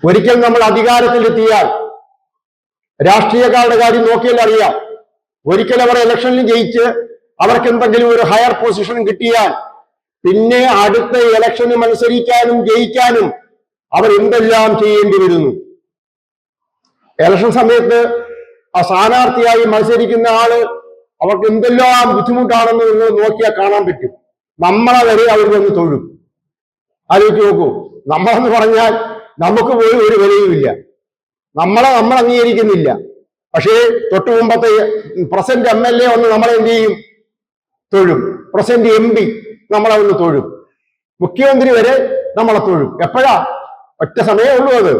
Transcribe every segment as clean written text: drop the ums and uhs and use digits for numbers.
ഒരിക്കൽ നമ്മൾ അധികാരത്തിലെത്തിയാൽ രാഷ്ട്രീയക്കാരുടെ കാര്യം നോക്കിയാൽ അറിയാം. ഒരിക്കൽ അവർ ഇലക്ഷനിൽ ജയിച്ച് അവർക്ക് എന്തെങ്കിലും ഒരു ഹയർ പൊസിഷൻ കിട്ടിയാൽ പിന്നെ അടുത്ത ഇലക്ഷന് മത്സരിക്കാനും ജയിക്കാനും അവർ എന്തെല്ലാം ചെയ്യേണ്ടി വരുന്നു. ഇലക്ഷൻ സമയത്ത് ആ സ്ഥാനാർത്ഥിയായി മത്സരിക്കുന്ന ആള് അവർക്ക് എന്തെല്ലാം ബുദ്ധിമുട്ടാണെന്ന് നിങ്ങൾ നോക്കിയാൽ കാണാൻ പറ്റും. നമ്മളെ വരെ അവർ വന്ന് തൊഴും. ആലോചിച്ച് നോക്കൂ. നമ്മളെന്ന് പറഞ്ഞാൽ നമുക്ക് പോലും ഒരു വിലയുമില്ല. നമ്മൾ അംഗീകരിക്കുന്നില്ല. പക്ഷേ തൊട്ടു മുമ്പത്തെ പ്രസന്റ് MLA ഒന്ന് നമ്മളെ എന്ത് ചെയ്യും? തൊഴും. പ്രസന്റ് MP നമ്മളെ ഒന്ന് തൊഴും. മുഖ്യമന്ത്രി വരെ നമ്മളെ തൊഴും. എപ്പോഴാ? ഒറ്റ സമയമേ ഉള്ളൂ അത്.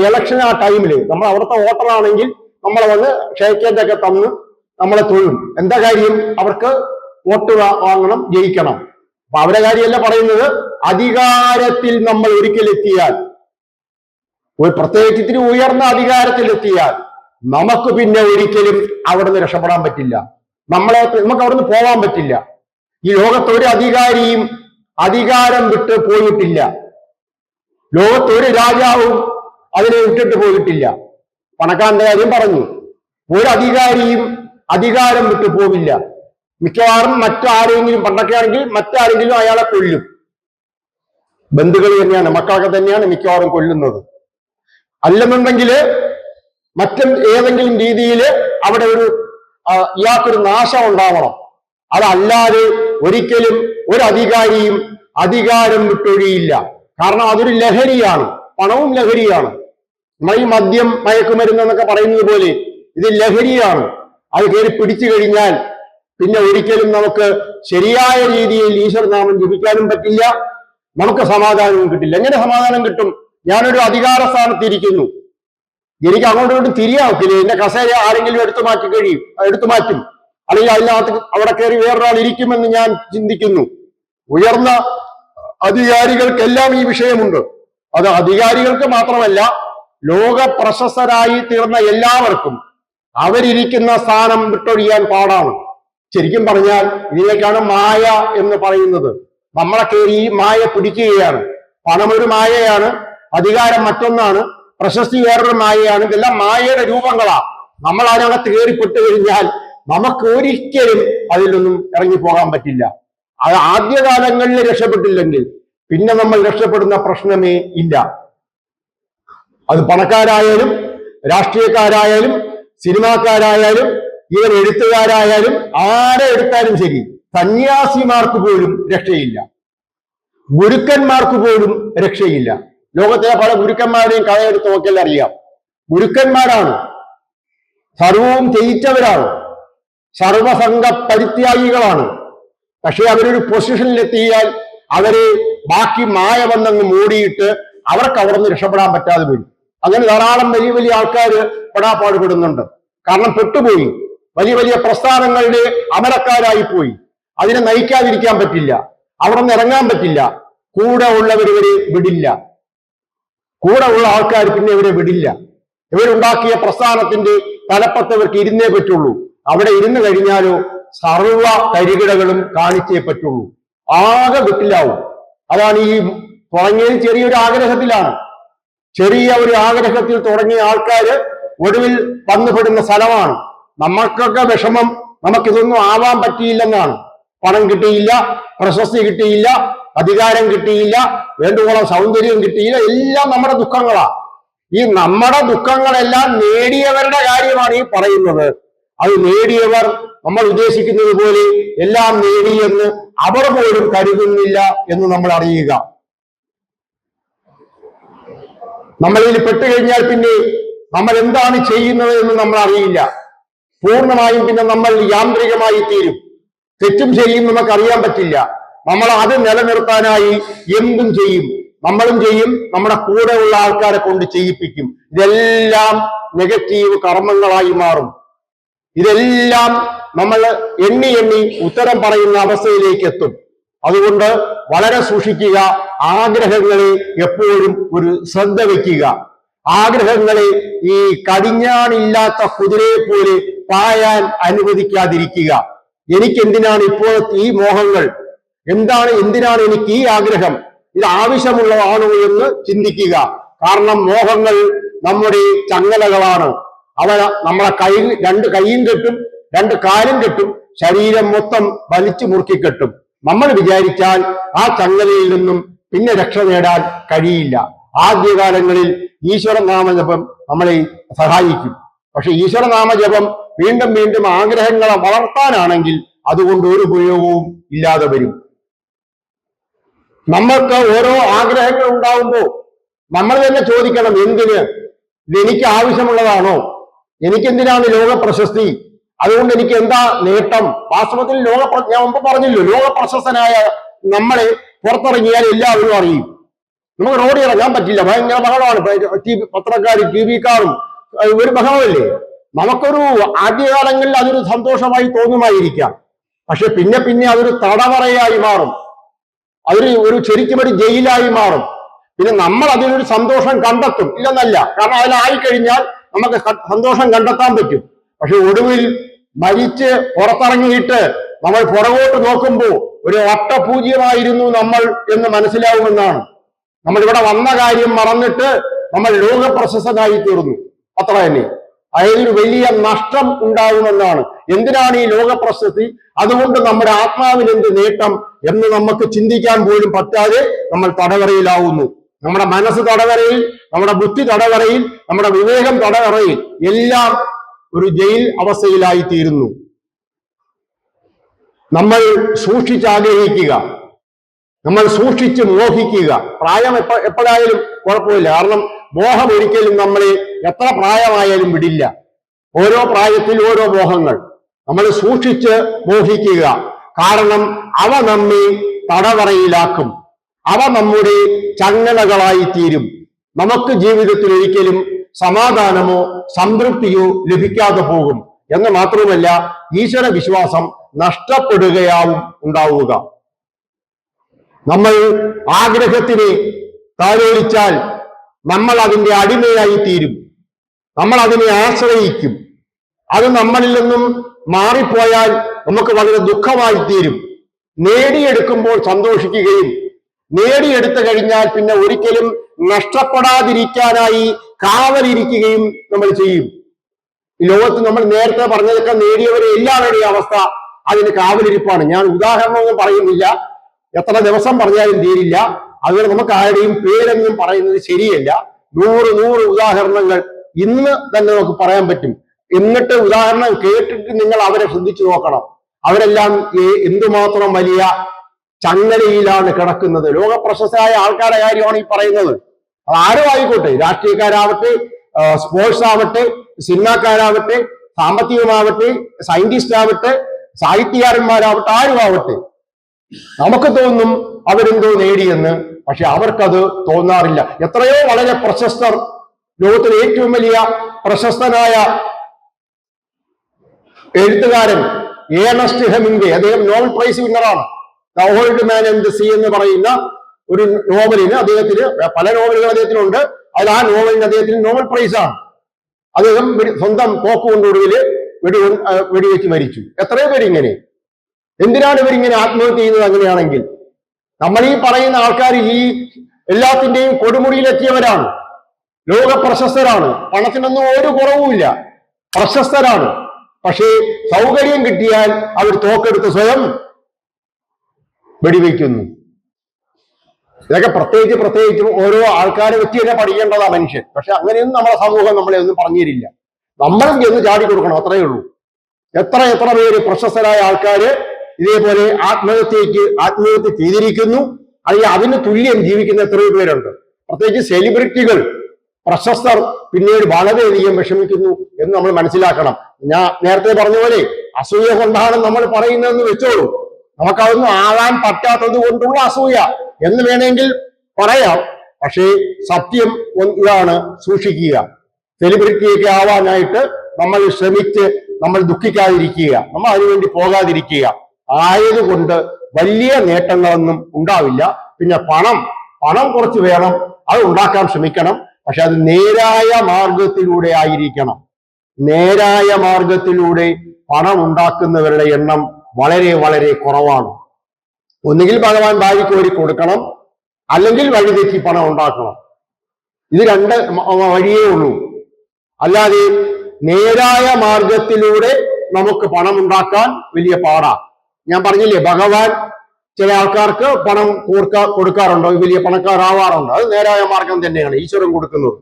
ഇലക്ഷൻ ആ ടൈമില് നമ്മൾ അവിടുത്തെ വോട്ടറാണെങ്കിൽ നമ്മളെ വന്ന് ഷേക്കേന്റൊക്കെ തന്ന് നമ്മളെ തൊഴും. എന്താ കാര്യം? അവർക്ക് വോട്ട് വാങ്ങണം, ജയിക്കണം. അപ്പൊ അവരെ കാര്യമല്ല പറയുന്നത്. അധികാരത്തിൽ നമ്മൾ ഒരിക്കലെത്തിയാൽ, ഒരു പ്രത്യേകിച്ച് ഇത്തിരി ഉയർന്ന അധികാരത്തിലെത്തിയാൽ നമുക്ക് പിന്നെ ഒരിക്കലും അവിടുന്ന് രക്ഷപ്പെടാൻ പറ്റില്ല. നമുക്ക് അവിടുന്ന് പോകാൻ പറ്റില്ല. ഈ ലോകത്തൊരു അധികാരിയും അധികാരം വിട്ട് പോയിട്ടില്ല. ലോകത്തൊരു രാജാവും അതിനെ വിട്ടിട്ട് പോയിട്ടില്ല. പണക്കാരന്റെ കാര്യം പറഞ്ഞു. ഒരു അധികാരിയും അധികാരം വിട്ടു പോവില്ല. മിക്കവാറും മറ്റാരെങ്കിലും, പണ്ടൊക്കെ ആണെങ്കിൽ മറ്റാരെങ്കിലും അയാളെ കൊല്ലും. ബന്ധുക്കൾ തന്നെയാണ്, മക്കളൊക്കെ തന്നെയാണ് മിക്കവാറും കൊല്ലുന്നത്. അല്ലെന്നുണ്ടെങ്കിൽ ഏതെങ്കിലും രീതിയിൽ അവിടെ ഇയാൾക്കൊരു നാശം ഉണ്ടാവണം. അതല്ലാതെ ഒരിക്കലും ഒരു അധികാരിയും അധികാരം വിട്ടൊഴിയില്ല. കാരണം അതൊരു ലഹരിയാണ്. പണവും ലഹരിയാണ്. നമ്മൾ ഈ മദ്യം, മയക്കുമരുന്ന് എന്നൊക്കെ പറയുന്നത് പോലെ ഇത് ലഹരിയാണ്. അത് കയറി പിടിച്ചു കഴിഞ്ഞാൽ പിന്നെ ഒരിക്കലും നമുക്ക് ശരിയായ രീതിയിൽ ഈശ്വരനാമം ജപിക്കാനും പറ്റില്ല, നമുക്ക് സമാധാനവും കിട്ടില്ല. എങ്ങനെ സമാധാനം കിട്ടും? ഞാനൊരു അധികാര സ്ഥാനത്ത് ഇരിക്കുന്നു, എനിക്ക് അങ്ങോട്ടും ഇങ്ങോട്ടും തിരിയാക്കില്ല. എന്റെ കസേര ആരെങ്കിലും എടുത്തു മാറ്റും, അല്ലെങ്കിൽ അതിനകത്ത് അവിടെ കയറി വേറൊരാൾ ഇരിക്കുമെന്ന് ഞാൻ ചിന്തിക്കുന്നു. ഉയർന്ന അധികാരികൾക്കെല്ലാം ഈ വിഷയമുണ്ട്. അത് അധികാരികൾക്ക് മാത്രമല്ല, ലോക പ്രശസ്തരായി തീർന്ന എല്ലാവർക്കും അവരിയ്ക്കുന്ന സ്ഥാനം വിട്ടൊഴിയാൻ പാടാണ്. ശരിക്കും പറഞ്ഞാൽ ഇതിലേക്കാണ് മായ എന്ന് പറയുന്നത്. നമ്മളെ കയറി ഈ മായ പിടിക്കുകയാണ്. പണമൊരു മായയാണ്, അധികാരം മറ്റൊന്നാണ്, പ്രശസ്തി വേറൊരു മായയാണ്. ഇതെല്ലാം മായയുടെ രൂപങ്ങളാ. നമ്മൾ അതിനകത്ത് കയറിപ്പെട്ടു കഴിഞ്ഞാൽ നമുക്ക് ഒരിക്കലും അതിലൊന്നും ഇറങ്ങിപ്പോകാൻ പറ്റില്ല. അത് ആദ്യകാലങ്ങളിൽ രക്ഷപ്പെട്ടില്ലെങ്കിൽ പിന്നെ നമ്മൾ രക്ഷപ്പെടുന്ന പ്രശ്നമേ ഇല്ല. അത് പണക്കാരായാലും രാഷ്ട്രീയക്കാരായാലും സിനിമാക്കാരായാലും ഇവർ എഴുത്തുകാരായാലും ആരെ എടുത്താലും ശരി, സന്യാസിമാർക്ക് പോലും രക്ഷയില്ല, ഗുരുക്കന്മാർക്ക് പോലും രക്ഷയില്ല. ലോകത്തിലെ പല ഗുരുക്കന്മാരെയും കഥയെടുത്ത് നോക്കിയാൽ അറിയാം. ഗുരുക്കന്മാരാണ്, സർവവും ചെയ്യിച്ചവരാണ്, സർവസംഘ പരിത്യാഗികളാണ്. പക്ഷെ അവരൊരു പൊസിഷനിലെത്തിയാൽ അവരെ ബാക്കി മായ വന്നങ്ങ് മൂടിയിട്ട് അവർക്ക് അവിടെ നിന്ന് രക്ഷപ്പെടാൻ പറ്റാതെ വരും. അങ്ങനെ ധാരാളം വലിയ വലിയ ആൾക്കാർ പെടാപ്പാടുപെടുന്നുണ്ട്. കാരണം പെട്ടുപോയി, വലിയ വലിയ പ്രസ്ഥാനങ്ങളുടെ അമരക്കാരായി പോയി. അതിനെ നയിക്കാതിരിക്കാൻ പറ്റില്ല, അവിടെ നിന്ന് ഇറങ്ങാൻ പറ്റില്ല. കൂടെ ഉള്ളവർ ഇവരെ വിടില്ല, കൂടെ ഉള്ള ആൾക്കാർ പിന്നെ ഇവരെ വിടില്ല. ഇവരുണ്ടാക്കിയ പ്രസ്ഥാനത്തിന്റെ തലപ്പത്തവർക്ക് ഇരുന്നേ പറ്റുള്ളൂ. അവിടെ ഇരുന്ന് കഴിഞ്ഞാലോ സർവ കരികിടകളും കാണിച്ചേ പറ്റുള്ളൂ. ആകെ വിട്ടിലാവും. അതാണ് ഈ തുടങ്ങിയത് ചെറിയൊരു ആഗ്രഹത്തിലാണ്. ചെറിയ ഒരു ആഗ്രഹത്തിൽ തുടങ്ങിയ ആൾക്കാര് ഒടുവിൽ വന്നുപെടുന്ന സ്ഥലമാണ്. നമ്മൾക്കൊക്കെ വിഷമം നമുക്കിതൊന്നും ആവാൻ പറ്റിയില്ലെന്നാണ്. പണം കിട്ടിയില്ല, പ്രശസ്തി കിട്ടിയില്ല, അധികാരം കിട്ടിയില്ല, വേണ്ടുവോളം സൗന്ദര്യം കിട്ടിയില്ല. എല്ലാം നമ്മുടെ ദുഃഖങ്ങളാ. ഈ നമ്മുടെ ദുഃഖങ്ങളെല്ലാം നേടിയവരുടെ കാര്യമാണ് ഈ പറയുന്നത്. അത് നേടിയവർ നമ്മൾ ഉദ്ദേശിക്കുന്നത് പോലെ എല്ലാം നേടിയെന്ന് അവർ പോലും കരുതുന്നില്ല എന്ന് നമ്മൾ അറിയുക. നമ്മളിൽ പെട്ടുകഴിഞ്ഞാൽ പിന്നെ നമ്മൾ എന്താണ് ചെയ്യുന്നത് എന്ന് നമ്മൾ അറിയില്ല. പൂർണ്ണമായും പിന്നെ നമ്മൾ യാന്ത്രികമായി തീരും. തെറ്റും ശരിയും നമുക്ക് അറിയാൻ പറ്റില്ല. നമ്മൾ അത് നിലനിർത്താനായി എന്തും ചെയ്യും, നമ്മളും ചെയ്യും, നമ്മുടെ കൂടെ ഉള്ള ആൾക്കാരെ കൊണ്ട് ചെയ്യിപ്പിക്കും. ഇതെല്ലാം നെഗറ്റീവ് കർമ്മങ്ങളായി മാറും. ഇതെല്ലാം നമ്മൾ എണ്ണി ഉത്തരം പറയുന്ന അവസ്ഥയിലേക്ക് എത്തും. അതുകൊണ്ട് വളരെ സൂക്ഷിക്കുക. ആഗ്രഹങ്ങളെ എപ്പോഴും ഒരു ശ്രദ്ധ വയ്ക്കുക. ആഗ്രഹങ്ങളെ ഈ കടിഞ്ഞാണില്ലാത്ത കുതിരയെ പോലെ പായാൻ അനുവദിക്കാതിരിക്കുക. എനിക്കെന്തിനാണ് ഇപ്പോഴത്തെ ഈ മോഹങ്ങൾ? എന്തിനാണ് എനിക്ക് ഈ ആഗ്രഹം? ഇത് ആവശ്യമുള്ളതാണോ എന്ന് ചിന്തിക്കുക. കാരണം മോഹങ്ങൾ നമ്മുടെ ചങ്ങലകളാണ്. അവ നമ്മളെ രണ്ട് കൈയും കെട്ടും, രണ്ട് കാലും കെട്ടും, ശരീരം മൊത്തം വലിച്ചു മുറുക്കി കെട്ടും. നമ്മൾ വിചാരിച്ചാൽ ആ ചങ്ങലയിൽ നിന്നും പിന്നെ രക്ഷ നേടാൻ കഴിയില്ല. ആദ്യകാലങ്ങളിൽ ഈശ്വരനാമജപം നമ്മളെ സഹായിക്കും. പക്ഷെ ഈശ്വരനാമജപം വീണ്ടും വീണ്ടും ആഗ്രഹങ്ങളെ വളർത്താനാണെങ്കിൽ അതുകൊണ്ട് ഒരു ഉപയോഗവും ഇല്ലാതെ വരും. നമ്മൾക്ക് ഓരോ ആഗ്രഹങ്ങൾ ഉണ്ടാവുമ്പോൾ നമ്മൾ തന്നെ ചോദിക്കണം, എന്തിന്? ഇതെനിക്ക് ആവശ്യമുള്ളതാണോ? എനിക്കെന്തിനാണ് ലോക പ്രശസ്തി? അതുകൊണ്ട് എനിക്ക് എന്താ നേട്ടം? വാസ്തവത്തിൽ ഞാൻ മുമ്പ് പറഞ്ഞല്ലോ, ലോക പ്രശസ്തനായ നമ്മളെ പുറത്തിറങ്ങിയാൽ എല്ലാവരും അറിയും. നമുക്ക് റോഡിൽ ഇറങ്ങാൻ പറ്റില്ല, ഭയങ്കര ബഹളമാണ്. പത്രക്കാരും ടി വിക്കാരും ഒരു ബഹളമല്ലേ. നമുക്കൊരു ആദ്യകാലങ്ങളിൽ അതൊരു സന്തോഷമായി തോന്നുമായിരിക്കാം. പക്ഷെ പിന്നെ പിന്നെ അതൊരു തടവറയായി മാറും, ഒരു ശരിക്കും ഒരു ജയിലായി മാറും. പിന്നെ നമ്മൾ അതിനൊരു സന്തോഷം കണ്ടെത്തും, ഇല്ലെന്നല്ല. കാരണം അതിലായിക്കഴിഞ്ഞാൽ നമുക്ക് സന്തോഷം കണ്ടെത്താൻ പറ്റും. പക്ഷെ ഒടുവിൽ മരിച്ച് പുറത്തിറങ്ങിയിട്ട് നമ്മൾ പുറകോട്ട് നോക്കുമ്പോൾ ഒരു വട്ടപൂജ്യമായിരുന്നു നമ്മൾ എന്ന് മനസ്സിലാവുമെന്നാണ്. നമ്മൾ ഇവിടെ വന്ന കാര്യം മറന്നിട്ട് നമ്മൾ ലോക പ്രശസ്തനായി തീർന്നു, അത്ര തന്നെ. അതായത് ഒരു വലിയ നഷ്ടം ഉണ്ടാകുമെന്നാണ്. എന്തിനാണ് ഈ ലോക പ്രശസ്തി? അതുകൊണ്ട് നമ്മുടെ ആത്മാവിന് എന്ത് നേട്ടം എന്ന് നമുക്ക് ചിന്തിക്കാൻ പോലും പറ്റാതെ നമ്മൾ തടവറയിലാവുന്നു. നമ്മുടെ മനസ്സ് തടവറയിൽ, നമ്മുടെ ബുദ്ധി തടവറയിൽ, നമ്മുടെ വിവേകം തടവറയിൽ, എല്ലാം ഒരു ജയിൽ അവസ്ഥയിലായി തീരുന്നു. നമ്മൾ സൂക്ഷിച്ചാഗ്രഹിക്കുക, നമ്മൾ സൂക്ഷിച്ച് മോഹിക്കുക. പ്രായം എപ്പോഴായാലും കുഴപ്പമില്ല, കാരണം മോഹം ഒരിക്കലും നമ്മളെ എത്ര പ്രായമായാലും വിടില്ല. ഓരോ പ്രായത്തിൽ ഓരോ മോഹങ്ങൾ. നമ്മൾ സൂക്ഷിച്ച് മോഹിക്കുക, കാരണം അവ നമ്മെ തടവറയിലാക്കും, അവ നമ്മുടെ ചങ്ങലകളായി തീരും. നമുക്ക് ജീവിതത്തിൽ ഒരിക്കലും സമാധാനമോ സംതൃപ്തിയോ ലഭിക്കാതെ പോകും. എന്ന് മാത്രമല്ല, ഈശ്വര വിശ്വാസം നഷ്ടപ്പെടുകയാവും ഉണ്ടാവുക. നമ്മൾ ആഗ്രഹത്തിനെ താലോലിച്ചാൽ നമ്മൾ അതിന്റെ അടിമയായി തീരും, നമ്മൾ അതിനെ ആശ്രയിക്കും. അത് നമ്മളിൽ നിന്നും മാറിപ്പോയാൽ നമുക്ക് വളരെ ദുഃഖമായി തീരും. നേടിയെടുക്കുമ്പോൾ സന്തോഷിക്കുകയും നേടിയെടുത്തു കഴിഞ്ഞാൽ പിന്നെ ഒരിക്കലും നഷ്ടപ്പെടാതിരിക്കാനായി കാവലിരിക്കുകയും നമ്മൾ ചെയ്യും. ഈ ലോകത്ത് നമ്മൾ നേരത്തെ പറഞ്ഞതൊക്കെ നേടിയവരെ എല്ലാവരുടെയും അവസ്ഥ അതിന് കാവലിരിപ്പാണ്. ഞാൻ ഉദാഹരണമൊന്നും പറയുന്നില്ല, എത്ര ദിവസം പറഞ്ഞാലും തീരില്ല. അതുപോലെ നമുക്ക് ആരുടെയും പേരൊന്നും പറയുന്നത് ശരിയല്ല. 100 ഉദാഹരണങ്ങൾ ഇന്ന് തന്നെ നമുക്ക് പറയാൻ പറ്റും. എന്നിട്ട് ഉദാഹരണം കേട്ടിട്ട് നിങ്ങൾ അവരെ ശ്രദ്ധിച്ചു നോക്കണം. അവരെല്ലാം എന്തുമാത്രം വലിയ ചങ്ങലയിലാണ് കിടക്കുന്നത്. ലോകപ്രശസ്തരായ ആൾക്കാരുടെ കാര്യമാണ് ഈ പറയുന്നത്. അത് ആരും ആയിക്കോട്ടെ, രാഷ്ട്രീയക്കാരാവട്ടെ, സ്പോർട്സ് ആവട്ടെ, സിനിമാക്കാരാവട്ടെ, സാമ്പത്തികമാവട്ടെ, സയന്റിസ്റ്റ് ആവട്ടെ, സാഹിത്യകാരന്മാരാവട്ടെ, ആരുമാവട്ടെ, നമുക്ക് തോന്നും അവരെന്തോ നേടിയെന്ന്. പക്ഷെ അവർക്കത് തോന്നാറില്ല. എത്രയോ വളരെ പ്രശസ്തർ, ലോകത്തിലെ ഏറ്റവും വലിയ പ്രശസ്തനായ എഴുത്തുകാരൻ ഏണസ്റ്റ് ഹെമിംഗ്വേ, അദ്ദേഹം നോബൽ പ്രൈസ് വിന്നറാണ്. The Old Man and the Sea എന്ന് പറയുന്ന ഒരു നോവലിന് അദ്ദേഹത്തിന്, പല നോവലുകൾ അദ്ദേഹത്തിനുണ്ട്, അതിൽ ആ നോവലിന് അദ്ദേഹത്തിന് നോബൽ പ്രൈസ് ആണ്. അദ്ദേഹം സ്വന്തം തോക്കുകൊണ്ടൊടുവിൽ വെടിവെച്ച് മരിച്ചു. എത്രയോ പേര് ഇങ്ങനെ. എന്തിനാണ് ഇവരിങ്ങനെ ആത്മഹത്യ ചെയ്യുന്നത്? അങ്ങനെയാണെങ്കിൽ നമ്മൾ ഈ പറയുന്ന ആൾക്കാർ ഈ എല്ലാത്തിന്റെയും കൊടുമുടിയിലെത്തിയവരാണ്, ലോക പ്രശസ്തരാണ്, പണത്തിനൊന്നും ഒരു കുറവുമില്ല, പ്രശസ്തരാണ്. പക്ഷേ സൗകര്യം കിട്ടിയാൽ അവർ തോക്കെടുത്ത് സ്വയം വെടിവെക്കുന്നു. ഇതൊക്കെ പ്രത്യേകിച്ച് ഓരോ ആൾക്കാരെ വെച്ച് തന്നെ പഠിക്കേണ്ടതാ മനുഷ്യൻ. പക്ഷെ അങ്ങനെയൊന്നും നമ്മുടെ സമൂഹം നമ്മളെ ഒന്നും പറഞ്ഞു തരില്ല. നമ്മളും ചെന്ന് ചാടിക്കൊടുക്കണം, അത്രയേ ഉള്ളൂ. എത്ര പേര് പ്രശസ്തരായ ആൾക്കാര് ഇതേപോലെ ആത്മഹത്യ ചെയ്തിരിക്കുന്നു. അല്ലെങ്കിൽ അതിന് തുല്യം ജീവിക്കുന്ന എത്രയോ പേരുണ്ട്. പ്രത്യേകിച്ച് സെലിബ്രിറ്റികൾ, പ്രശസ്തർ പിന്നീട് വളരെയധികം വിഷമിക്കുന്നു എന്ന് നമ്മൾ മനസ്സിലാക്കണം. ഞാൻ നേരത്തെ പറഞ്ഞ പോലെ അസൂയ കൊണ്ടാണ് നമ്മൾ പറയുന്നതെന്ന് വെച്ചോളൂ. നമുക്കതൊന്നും ആവാൻ പറ്റാത്തത് കൊണ്ടുള്ള അസൂയ എന്ന് വേണമെങ്കിൽ പറയാം. പക്ഷേ സത്യം ഇതാണ്, സൂക്ഷിക്കുക. സെലിബ്രിറ്റിയൊക്കെ ആവാനായിട്ട് നമ്മൾ ശ്രമിച്ച് നമ്മൾ ദുഃഖിക്കാതിരിക്കുക, നമ്മൾ അതിനുവേണ്ടി പോകാതിരിക്കുക. ആയതുകൊണ്ട് വലിയ നേട്ടങ്ങളൊന്നും ഉണ്ടാവില്ല. പിന്നെ പണം കുറച്ച് വേണം, അത് ഉണ്ടാക്കാൻ ശ്രമിക്കണം. പക്ഷെ അത് നേരായ മാർഗത്തിലൂടെ ആയിരിക്കണം. നേരായ മാർഗത്തിലൂടെ പണം ഉണ്ടാക്കുന്നവരുടെ എണ്ണം വളരെ വളരെ കുറവാണ്. ഒന്നുകിൽ ഭഗവാൻ വാരിക്കോരി കൊടുക്കണം, അല്ലെങ്കിൽ വഴിതെറ്റി പണം ഉണ്ടാക്കണം. ഇത് രണ്ട് വഴിയേ ഉള്ളൂ. അല്ലാതെ നേരായ മാർഗത്തിലൂടെ നമുക്ക് പണം ഉണ്ടാക്കാൻ വലിയ പാടാ. ഞാൻ പറഞ്ഞില്ലേ, ഭഗവാൻ ചില ആൾക്കാർക്ക് പണം കൊടുക്കാറുണ്ടോ, വലിയ പണക്കാരാവാറുണ്ട്. അത് നേരായ മാർഗം തന്നെയാണ് ഈശ്വരൻ കൊടുക്കുന്നത്.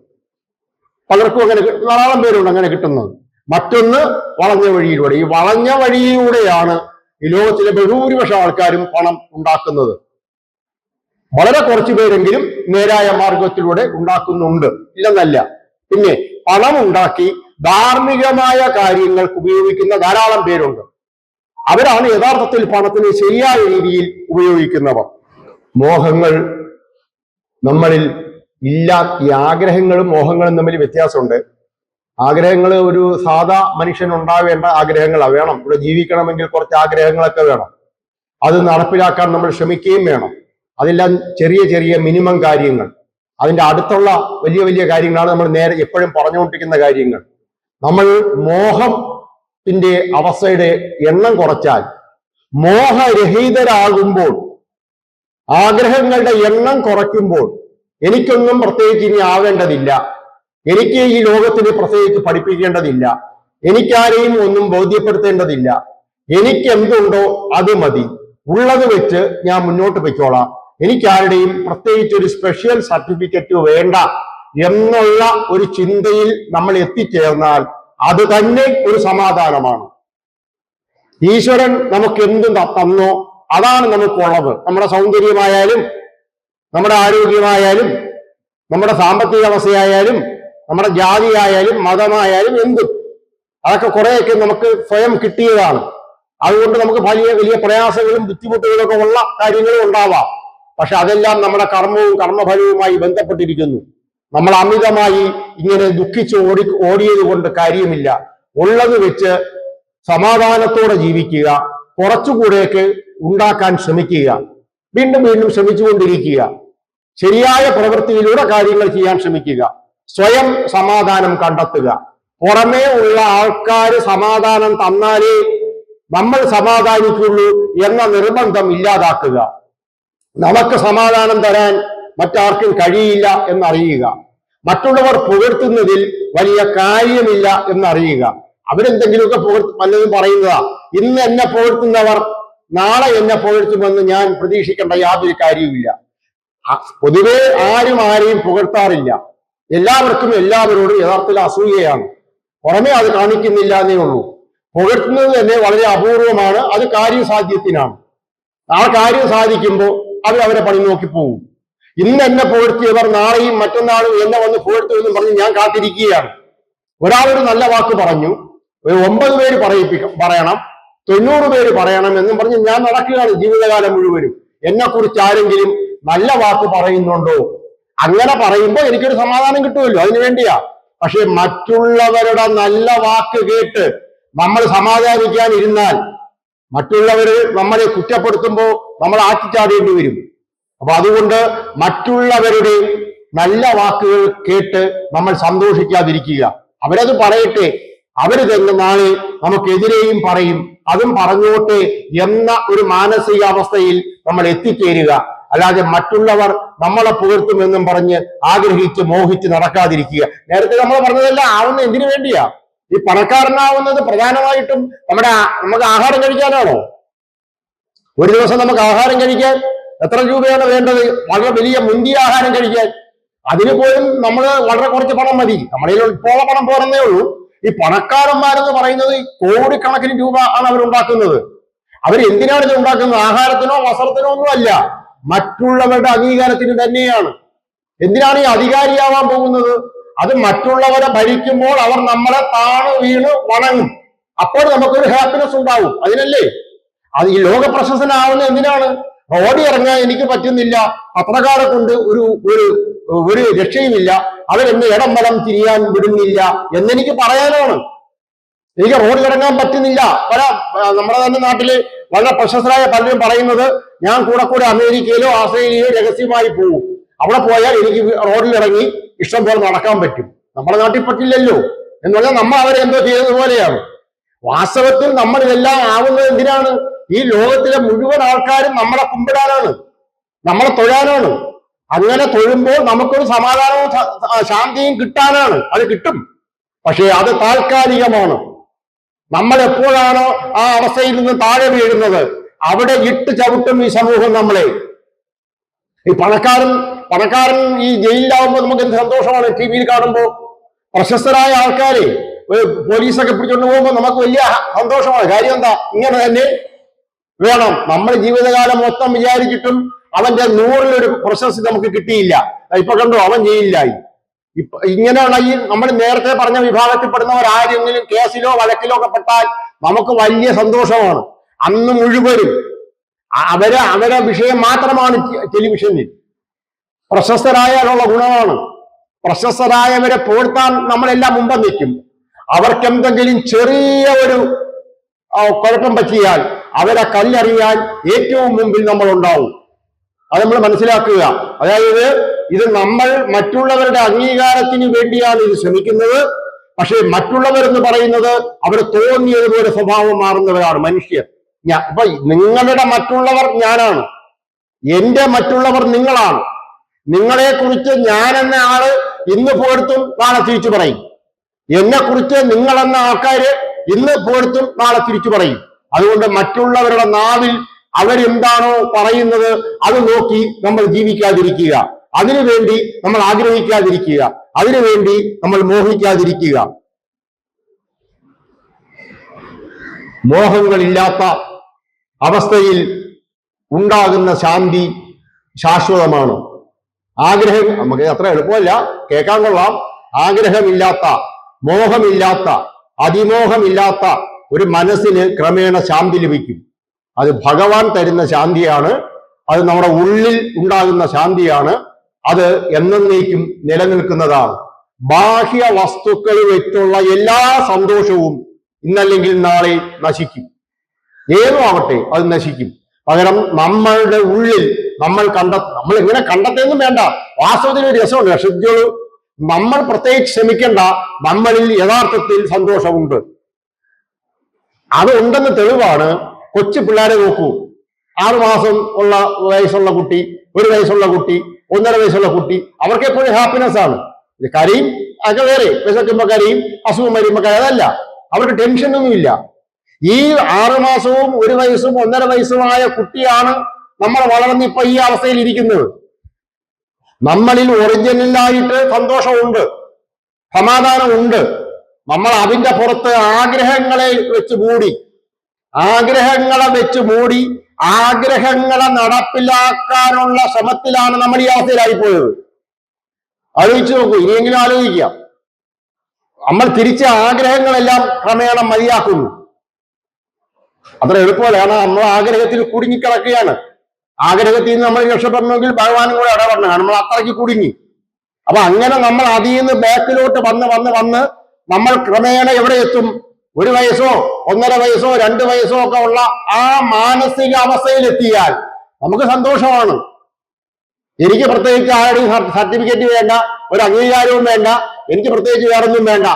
പലർക്കും അങ്ങനെ ധാരാളം പേരുണ്ട് അങ്ങനെ കിട്ടുന്നത്. മറ്റൊന്ന് വളഞ്ഞ വഴിയിലൂടെ. ഈ വളഞ്ഞ വഴിയിലൂടെയാണ് ഈ ലോകത്തിലെ ബഹുഭൂരിപക്ഷം ആൾക്കാരും പണം ഉണ്ടാക്കുന്നത്. വളരെ കുറച്ചു പേരെങ്കിലും നേരായ മാർഗത്തിലൂടെ ഉണ്ടാക്കുന്നുണ്ട്, ഇല്ലെന്നല്ല. പിന്നെ പണം ഉണ്ടാക്കി ധാർമ്മികമായ കാര്യങ്ങൾക്ക് ഉപയോഗിക്കുന്ന ധാരാളം പേരുണ്ട്. അവരാണ് യഥാർത്ഥത്തിൽ പണത്തിന് ശരിയായ രീതിയിൽ ഉപയോഗിക്കുന്നവർ. മോഹങ്ങൾ നമ്മളിൽ ഇല്ല. ഈ ആഗ്രഹങ്ങളും മോഹങ്ങളും തമ്മിൽ വ്യത്യാസമുണ്ട്. ആഗ്രഹങ്ങൾ ഒരു സാധാ മനുഷ്യൻ ഉണ്ടാവേണ്ട ആഗ്രഹങ്ങളാണ്. വേണം, ഇവിടെ ജീവിക്കണമെങ്കിൽ കുറച്ച് ആഗ്രഹങ്ങളൊക്കെ വേണം. അത് നടപ്പിലാക്കാൻ നമ്മൾ ശ്രമിക്കുകയും വേണം. അതെല്ലാം ചെറിയ ചെറിയ മിനിമം കാര്യങ്ങൾ. അതിൻ്റെ അടുത്തുള്ള വലിയ വലിയ കാര്യങ്ങളാണ് നമ്മൾ നേരെ എപ്പോഴും പറഞ്ഞുകൊണ്ടിരിക്കുന്ന കാര്യങ്ങൾ. നമ്മൾ മോഹത്തിന്റെ അവസ്ഥയുടെ എണ്ണം കുറച്ചാൽ, മോഹരഹിതരാകുമ്പോൾ, ആഗ്രഹങ്ങളുടെ എണ്ണം കുറയ്ക്കുമ്പോൾ, എനിക്കൊന്നും പ്രത്യേകിച്ച് ഇനി ആവേണ്ടതില്ല, എനിക്ക് ഈ ലോകത്തിന് പ്രത്യേകിച്ച് പഠിപ്പിക്കേണ്ടതില്ല, എനിക്കാരെയും ഒന്നും ബോധ്യപ്പെടുത്തേണ്ടതില്ല, എനിക്ക് എന്തുണ്ടോ അത് മതി, ഉള്ളത് വെച്ച് ഞാൻ മുന്നോട്ട് പൊയ്ക്കോളാം, എനിക്കാരുടെയും പ്രത്യേകിച്ച് ഒരു സ്പെഷ്യൽ സർട്ടിഫിക്കറ്റ് വേണ്ട എന്നുള്ള ഒരു ചിന്തയിൽ നമ്മൾ എത്തിച്ചേർന്നാൽ അത് തന്നെ ഒരു സമാധാനമാണ്. ഈശ്വരൻ നമുക്ക് എന്തും തന്നോ അതാണ് നമുക്കുള്ളത്. നമ്മുടെ സൗന്ദര്യമായാലും, നമ്മുടെ ആരോഗ്യമായാലും, നമ്മുടെ സാമ്പത്തിക അവസ്ഥയായാലും, നമ്മുടെ ജാതിയായാലും, മതമായാലും, എന്തും അതൊക്കെ കുറെയൊക്കെ നമുക്ക് സ്വയം കിട്ടിയതാണ്. അതുകൊണ്ട് നമുക്ക് വലിയ വലിയ പ്രയാസങ്ങളും ബുദ്ധിമുട്ടുകളൊക്കെ ഉള്ള കാര്യങ്ങളും ഉണ്ടാവാം. പക്ഷെ അതെല്ലാം നമ്മുടെ കർമ്മവും കർമ്മഫലവുമായി ബന്ധപ്പെട്ടിരിക്കുന്നു. നമ്മൾ അമിതമായി ഇങ്ങനെ ദുഃഖിച്ച് ഓടിയത് കൊണ്ട് കാര്യമില്ല. ഉള്ളത് വെച്ച് സമാധാനത്തോടെ ജീവിക്കുക, കുറച്ചുകൂടെയൊക്കെ ഉണ്ടാക്കാൻ ശ്രമിക്കുക, വീണ്ടും വീണ്ടും ശ്രമിച്ചുകൊണ്ടിരിക്കുക, ശരിയായ പ്രവൃത്തിയിലൂടെ കാര്യങ്ങൾ ചെയ്യാൻ ശ്രമിക്കുക, സ്വയം സമാധാനം കണ്ടെത്തുക. പുറമേ ഉള്ള ആൾക്കാർ സമാധാനം തന്നാലേ നമ്മൾ സമാധാനിക്കുള്ളൂ എന്ന നിർബന്ധം ഇല്ലാതാക്കുക. നമുക്ക് സമാധാനം തരാൻ മറ്റാർക്കും കഴിയില്ല എന്നറിയുക. മറ്റുള്ളവർ പുകഴ്ത്തുന്നതിൽ വലിയ കാര്യമില്ല എന്നറിയുക. അവരെന്തെങ്കിലുമൊക്കെ പലതും പറയുന്നതാ. ഇന്ന് എന്നെ പുകഴ്ത്തുന്നവർ നാളെ എന്നെ പുകഴ്ത്തുമെന്ന് ഞാൻ പ്രതീക്ഷിക്കേണ്ട യാതൊരു കാര്യവുമില്ല. പൊതുവെ ആരും ആരെയും പുകഴ്ത്താറില്ല. എല്ലാവർക്കും എല്ലാവരോടും യഥാർത്ഥത്തിൽ അസൂയയാണ്. പുറമെ അത് കാണിക്കുന്നില്ല എന്നേ ഉള്ളൂ. പുകഴ്ത്തുന്നത് തന്നെ വളരെ അപൂർവമാണ്. അത് കാര്യസാധ്യത്തിനാണ്. ആ കാര്യം സാധിക്കുമ്പോൾ അവരെ പണി നോക്കി പോകും. ഇന്ന് എന്നെ പുകഴ്ത്തിയവർ നാളെയും മറ്റന്നാളും എന്നെ വന്ന് പുകഴ്ത്തുമെന്നും പറഞ്ഞ് ഞാൻ കാത്തിരിക്കുകയാണ്. ഒരാളൊരു നല്ല വാക്ക് പറഞ്ഞു, ഒരു 9 പേര് പറയണം, 90 പേര് പറയണം എന്നും പറഞ്ഞ് ഞാൻ നടക്കുകയാണ് ജീവിതകാലം മുഴുവനും. എന്നെക്കുറിച്ച് ആരെങ്കിലും നല്ല വാക്ക് പറയുന്നുണ്ടോ? അങ്ങനെ പറയുമ്പോൾ എനിക്കൊരു സമാധാനം കിട്ടുമല്ലോ, അതിനു വേണ്ടിയാ. പക്ഷെ മറ്റുള്ളവരുടെ നല്ല വാക്ക് കേട്ട് നമ്മൾ സമാധാനിക്കാനിരുന്നാൽ മറ്റുള്ളവര് നമ്മളെ കുറ്റപ്പെടുത്തുമ്പോൾ നമ്മൾ ആറ്റിച്ചാടേണ്ടി വരും. അപ്പൊ അതുകൊണ്ട് മറ്റുള്ളവരുടെ നല്ല വാക്കുകൾ കേട്ട് നമ്മൾ സന്തോഷിക്കാതിരിക്കുക. അവരത് പറയട്ടെ, അവര് തന്നെ നാളെ നമുക്കെതിരെയും പറയും, അതും പറഞ്ഞോട്ടെ എന്ന ഒരു മാനസികാവസ്ഥയിൽ നമ്മൾ എത്തിച്ചേരുക. അല്ലാതെ മറ്റുള്ളവർ നമ്മളെ പുകഴ്ത്തുമെന്നും പറഞ്ഞ് ആഗ്രഹിച്ച് മോഹിച്ച് നടക്കാതിരിക്കുക. നേരത്തെ നമ്മൾ പറഞ്ഞതെല്ലാം ആവുന്ന എന്തിനു വേണ്ടിയാ? ഈ പണക്കാരനാവുന്നത് പ്രധാനമായിട്ടും നമുക്ക് ആഹാരം കഴിക്കാനാണോ? ഒരു ദിവസം നമുക്ക് ആഹാരം കഴിക്കാൻ എത്ര രൂപയാണ് വേണ്ടത്? വളരെ വലിയ മുന്തിയ ആഹാരം കഴിക്കാൻ. അതിന് പോലും നമ്മൾ വളരെ കുറച്ച് പണം മതി. നമ്മുടെ ഇപ്പോൾ പണം പോരെന്നേ ഉള്ളൂ. ഈ പണക്കാരന്മാരെന്ന് പറയുന്നത് കോടിക്കണക്കിന് രൂപ ആണ് അവരുണ്ടാക്കുന്നത്. അവരെന്തിനാണ് ഇത് ഉണ്ടാക്കുന്നത്? ആഹാരത്തിനോ വസ്ത്രത്തിനോ ഒന്നും അല്ല, മറ്റുള്ളവരുടെ അംഗീകാരത്തിന് തന്നെയാണ്. എന്തിനാണ് ഈ അധികാരിയാവാൻ പോകുന്നത്? അത് മറ്റുള്ളവരെ ഭരിക്കുമ്പോൾ അവർ നമ്മളെ താണു വീണ് വണങ്ങും. അപ്പോൾ നമുക്കൊരു ഹാപ്പിനെസ് ഉണ്ടാവും. അതിനല്ലേ അത് ഈ ലോക പ്രശസ്തനാവുന്നത്? എന്തിനാണ്? റോഡിൽ ഇറങ്ങാൻ എനിക്ക് പറ്റുന്നില്ല, പത്രക്കാരെ കൊണ്ട് ഒരു രക്ഷയുമില്ല, അവരെന്നെ ഇടം വലം തിരിയാൻ വിടുന്നില്ല എന്നെനിക്ക് പറയാനാണ്. എനിക്ക് റോഡിൽ ഇറങ്ങാൻ പറ്റുന്നില്ല. നമ്മുടെ തന്നെ നാട്ടില് വളരെ പ്രശസ്തരായ പലരും പറയുന്നത്, ഞാൻ കൂടെ അമേരിക്കയിലോ ഓസ്ട്രേലിയയിലോ രഹസ്യമായി പോകും, അവിടെ പോയാൽ എനിക്ക് റോഡിൽ ഇറങ്ങി ഇഷ്ടം പോലെ നടക്കാൻ പറ്റും. നമ്മുടെ നാട്ടിൽ പറ്റില്ലല്ലോ എന്ന് പറഞ്ഞാൽ നമ്മൾ അവരെ എന്തോ ചെയ്യുന്നത് പോലെയാണ്. വാസ്തവത്തിൽ നമ്മൾ ഇതെല്ലാം ആവുന്നത് എന്തിനാണ്? ഈ ലോകത്തിലെ മുഴുവൻ ആൾക്കാരും നമ്മളെ കുമ്പിടാനാണ്, നമ്മളെ തൊഴാനാണ്. അങ്ങനെ തൊഴുമ്പോൾ നമുക്കൊരു സമാധാനവും ശാന്തിയും കിട്ടാനാണ്. അത് കിട്ടും, പക്ഷേ അത് താൽക്കാലികമാണ്. നമ്മൾ എപ്പോഴാണോ ആ അവസ്ഥയിൽ നിന്ന് താഴെ വീഴുന്നത്, അവിടെ ഇട്ട് ചവിട്ടും ഈ സമൂഹം നമ്മളെ. ഈ പണക്കാരൻ ഈ ജയിലിലാവുമ്പോൾ നമുക്ക് എന്ത് സന്തോഷമാണ് ടി വിയിൽ കാണുമ്പോൾ. പ്രശസ്തരായ ആൾക്കാരെ പോലീസൊക്കെ പിടിച്ചുകൊണ്ട് പോകുമ്പോൾ നമുക്ക് വലിയ സന്തോഷമാണ്. കാര്യം എന്താ? ഇങ്ങനെ തന്നെ വേണം. നമ്മൾ ജീവിതകാലം മൊത്തം വിചാരിച്ചിട്ടും അവന്റെ 100-ൽ 1 പ്രശസ്തി നമുക്ക് കിട്ടിയില്ല. ഇപ്പൊ കണ്ടു, അവൻ ജയിലിലായി. ഇങ്ങനെയുള്ള ഈ നമ്മൾ നേരത്തെ പറഞ്ഞ വിഭാഗത്തിൽപ്പെടുന്നവർ ആരെങ്കിലും കേസിലോ വഴക്കിലോ ഒക്കെ പെട്ടാൽ നമുക്ക് വലിയ സന്തോഷമാണ്. അന്ന് മുഴുവനും അവരെ വിഷയം മാത്രമാണ് ടെലിവിഷനിൽ. പ്രശസ്തരായാലുള്ള ഗുണമാണ്, പ്രശസ്തരായവരെ പുകഴ്ത്താൻ നമ്മളെല്ലാം മുമ്പ് നിൽക്കും. അവർക്ക് എന്തെങ്കിലും ചെറിയ ഒരു കുഴപ്പം പറ്റിയാൽ അവരെ കല്ലെറിയാൻ ഏറ്റവും മുമ്പിൽ നമ്മൾ ഉണ്ടാവും. അത് നമ്മൾ മനസ്സിലാക്കുക. അതായത് ഇത് നമ്മൾ മറ്റുള്ളവരുടെ അംഗീകാരത്തിന് വേണ്ടിയാണ് ഇത് ശ്രമിക്കുന്നത്. പക്ഷെ മറ്റുള്ളവരെന്ന് പറയുന്നത് അവർ തോന്നിയതുപോലെ സ്വഭാവം മാറുന്നവരാണ് മനുഷ്യർ. ഇപ്പൊ നിങ്ങളുടെ മറ്റുള്ളവർ ഞാനാണ്, എന്റെ മറ്റുള്ളവർ നിങ്ങളാണ്. നിങ്ങളെ കുറിച്ച് ഞാനെന്ന ആള് ഇന്ന് പുകഴ്ത്തും, നാളെ തിരിച്ചു പറയും. എന്നെ കുറിച്ച് നിങ്ങളെന്ന ആൾക്കാര് ഇന്ന് പുകഴ്ത്തും, നാളെ തിരിച്ചു പറയും. അതുകൊണ്ട് മറ്റുള്ളവരുടെ നാവിൽ അവരെന്താണോ പറയുന്നത് അത് നോക്കി നമ്മൾ ജീവിക്കാതിരിക്കുക. അതിനുവേണ്ടി നമ്മൾ ആഗ്രഹിക്കാതിരിക്കുക, അതിനുവേണ്ടി നമ്മൾ മോഹിക്കാതിരിക്കുക. മോഹങ്ങളില്ലാത്ത അവസ്ഥയിൽ ഉണ്ടാകുന്ന ശാന്തി ശാശ്വതമാണ്. ആഗ്രഹം നമുക്ക് അത്ര എളുപ്പമല്ല, കേൾക്കാൻ കൊള്ളാം. ആഗ്രഹമില്ലാത്ത, മോഹമില്ലാത്ത, അതിമോഹമില്ലാത്ത ഒരു മനസ്സിന് ക്രമേണ ശാന്തി ലഭിക്കും. അത് ഭഗവാൻ തരുന്ന ശാന്തിയാണ്. അത് നമ്മുടെ ഉള്ളിൽ ഉണ്ടാകുന്ന ശാന്തിയാണ്. അത് എന്നേക്കും നിലനിൽക്കുന്നതാണ്. ബാഹ്യ വസ്തുക്കൾ വെച്ചുള്ള എല്ലാ സന്തോഷവും ഇന്നല്ലെങ്കിൽ നാളെ നശിക്കും. ഏതും ആവട്ടെ, അത് നശിക്കും. പകരം നമ്മളുടെ ഉള്ളിൽ നമ്മൾ ഇങ്ങനെ കണ്ടെത്തുന്നും വേണ്ട. വാസ്തവത്തിൽ ഒരു രസമുണ്ട്. ശ്രദ്ധിച്ചോളൂ, നമ്മൾ പ്രത്യേകിച്ച് ശ്രമിക്കേണ്ട. നമ്മളിൽ യഥാർത്ഥത്തിൽ സന്തോഷമുണ്ട്. അത് ഉണ്ടെന്ന് തെളിവാണ് കൊച്ചു പിള്ളേരെ നോക്കൂ. 6 മാസം വയസ്സുള്ള കുട്ടി, 1 വയസ്സുള്ള കുട്ടി, 1.5 വയസ്സുള്ള കുട്ടി, അവർക്ക് എപ്പോഴും ഹാപ്പിനെസ് ആണ്. കരയും, അതൊക്കെ വേറെ. വിശക്കുമ്പോ കരയും, അസുഖം വരുമ്പോ കരയും. അതല്ല, അവർക്ക് ടെൻഷനൊന്നുമില്ല. ഈ 6 മാസവും 1 വയസ്സും 1.5 വയസ്സുമായ കുട്ടിയാണ് നമ്മൾ വളർന്ന് ഇപ്പൊ ഈ അവസ്ഥയിൽ ഇരിക്കുന്നത്. നമ്മളിൽ ഒറിജിനലായിട്ട് സന്തോഷമുണ്ട്, സമാധാനമുണ്ട്. നമ്മൾ അതിന്റെ പുറത്ത് ആഗ്രഹങ്ങളെ വെച്ച് മൂടി, ആഗ്രഹങ്ങളെ നടപ്പിലാക്കാനുള്ള ശ്രമത്തിലാണ് നമ്മൾ ഈ അവസ്ഥയിലായിപ്പോയത്. ആലോചിച്ചു നോക്കൂ, ഇനിയെങ്കിലും ആലോചിക്കുക. നമ്മൾ തിരിച്ച ആഗ്രഹങ്ങളെല്ലാം ക്രമേണ മതിയാക്കുന്നു. അത്ര എളുപ്പമല്ല. കാരണം നമ്മൾ ആഗ്രഹത്തിൽ കുടുങ്ങിക്കിടക്കുകയാണ്. ആഗ്രഹത്തിൽ നിന്ന് നമ്മൾ രക്ഷപ്പെടണമെങ്കിൽ ഭഗവാനും കൂടെ ഇടപെടണം. നമ്മൾ അത്രയ്ക്ക് കുടുങ്ങി. അപ്പൊ അങ്ങനെ നമ്മൾ അതിൽ നിന്ന് ബാക്കിലോട്ട് വന്ന് നമ്മൾ ക്രമേണ എവിടെ എത്തും? 1 വയസ്സോ 1.5 വയസ്സോ 2 വയസ്സോ ഒക്കെ ഉള്ള ആ മാനസിക അവസ്ഥയിലെത്തിയാൽ നമുക്ക് സന്തോഷമാണ്. എനിക്ക് പ്രത്യേകിച്ച് ആരുടെയും സർട്ടിഫിക്കറ്റ് വേണ്ട, ഒരു അംഗീകാരവും വേണ്ട, എനിക്ക് പ്രത്യേകിച്ച് വേറൊന്നും വേണ്ട.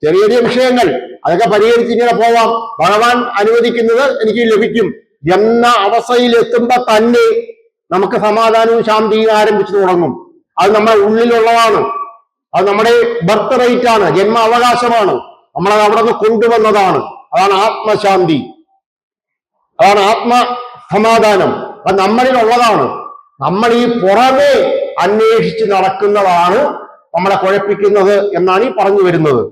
ചെറിയ ചെറിയ വിഷയങ്ങൾ അതൊക്കെ പരിഹരിച്ച് ഇങ്ങനെ പോവാം. ഭഗവാൻ അനുവദിക്കുന്നത് എനിക്ക് ലഭിക്കും എന്ന അവസ്ഥയിലെത്തുമ്പോ തന്നെ നമുക്ക് സമാധാനവും ശാന്തിയും ആരംഭിച്ചു തുടങ്ങും. അത് നമ്മുടെ ഉള്ളിലുള്ളതാണ്. അത് നമ്മുടെ ബർത്ത് റൈറ്റ് ആണ്, ജന്മ അവകാശമാണ്. നമ്മളത് അവിടെ നിന്ന് കൊണ്ടുവന്നതാണ്. അതാണ് ആത്മശാന്തി, അതാണ് ആത്മസമാധാനം. അത് നമ്മളിലുള്ളതാണ്. നമ്മൾ ഈ പുറമെ അന്വേഷിച്ച് നടക്കുന്നതാണ് നമ്മളെ കുഴപ്പിക്കുന്നത് എന്നാണ് ഈ പറഞ്ഞു വരുന്നത്.